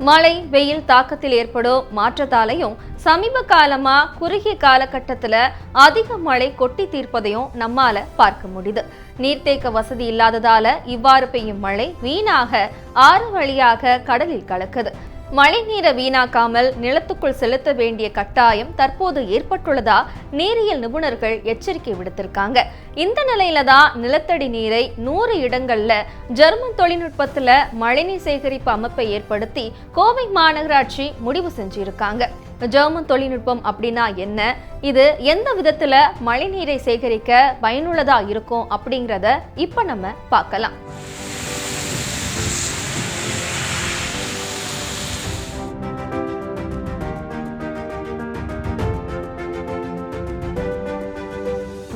மழை வெயில் தாக்கத்தில் ஏற்படும் மாற்றத்தாலையும் சமீப காலமா குறுகிய காலகட்டத்துல அதிக மழை கொட்டி தீர்ப்பதையும் நம்மால பார்க்க முடியுது. நீர்த்தேக்க வசதி இல்லாததால இவ்வாறு பெய்யும் மழை வீணாக ஆறு வழியாக கடலில் கலக்குது. மழை நீரை வீணாக்காமல் நிலத்துக்குள் செலுத்த வேண்டிய கட்டாயம் தற்போது ஏற்பட்டுள்ளதா நீரியல் நிபுணர்கள் எச்சரிக்கை விடுத்திருக்காங்க. இந்த நிலையில தான் நிலத்தடி நீரை 100 இடங்கள்ல ஜெர்மன் தொழில்நுட்பத்துல மழைநீர் சேகரிப்பு அமைப்பை ஏற்படுத்தி கோவை மாநகராட்சி முடிவு செஞ்சிருக்காங்க. ஜெர்மன் தொழில்நுட்பம் அப்படின்னா என்ன, இது எந்த விதத்துல மழைநீரை சேகரிக்க பயனுள்ளதா இருக்கும் அப்படிங்கிறத இப்ப நம்ம பார்க்கலாம்.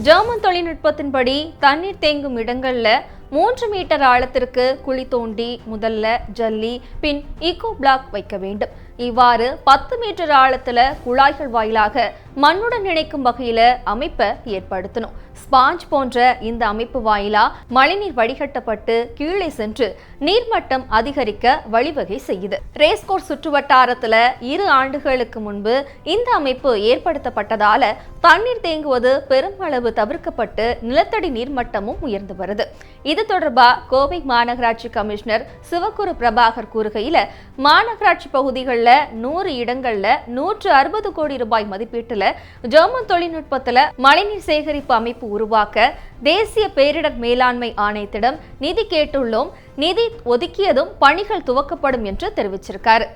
ஜெர்மன் தொழில்நுட்பத்தின்படி தண்ணீர் தேங்கும் இடங்கள்ல 3 மீட்டர் ஆழத்திற்கு குழி தோண்டி முதல்ல ஜல்லி பின் ஈகோ பிளாக் வைக்க வேண்டும். இவ்வாறு 10 மீட்டர் ஆழத்துல குழாய்கள் வாயிலாக மண்ணுடன் இணைக்கும் வகையில அமைப்பை ஏற்படுத்தணும். ஸ்பாஞ்ச் போன்ற இந்த அமைப்பு வாயிலா மழைநீர் வடிகட்டப்பட்டு கீழே சென்று நீர்மட்டம் அதிகரிக்க வழிவகை செய்யுது. ரேஸ்கோர்ஸ் சுற்றுவட்டாரத்துல 2 ஆண்டுகளுக்கு முன்பு இந்த அமைப்பு ஏற்படுத்தப்பட்டதால தண்ணீர் தேங்குவது பெருமளவு தவிர்க்கப்பட்டு நிலத்தடி நீர்மட்டமும் உயர்ந்து வருது. இது தொடர்பா கோவை மாநகராட்சி கமிஷனர் சிவகுரு பிரபாகர் கூறுகையில, மாநகராட்சி பகுதிகளில் 100 இடங்கள்ல 160 கோடி ரூபாய் மதிப்பீட்டுல ஜெர்மன் தொழில்நுட்பத்துல மழைநீர் சேகரிப்பு அமைப்பு உருவாக்க தேசிய பேரிடர் மேலாண்மை ஆணையத்திடம் நிதி கேட்டுள்ளோம். நிதி ஒதுக்கியதும் பணிகள் துவக்கப்படும் என்று தெரிவிச்சிருக்காரு.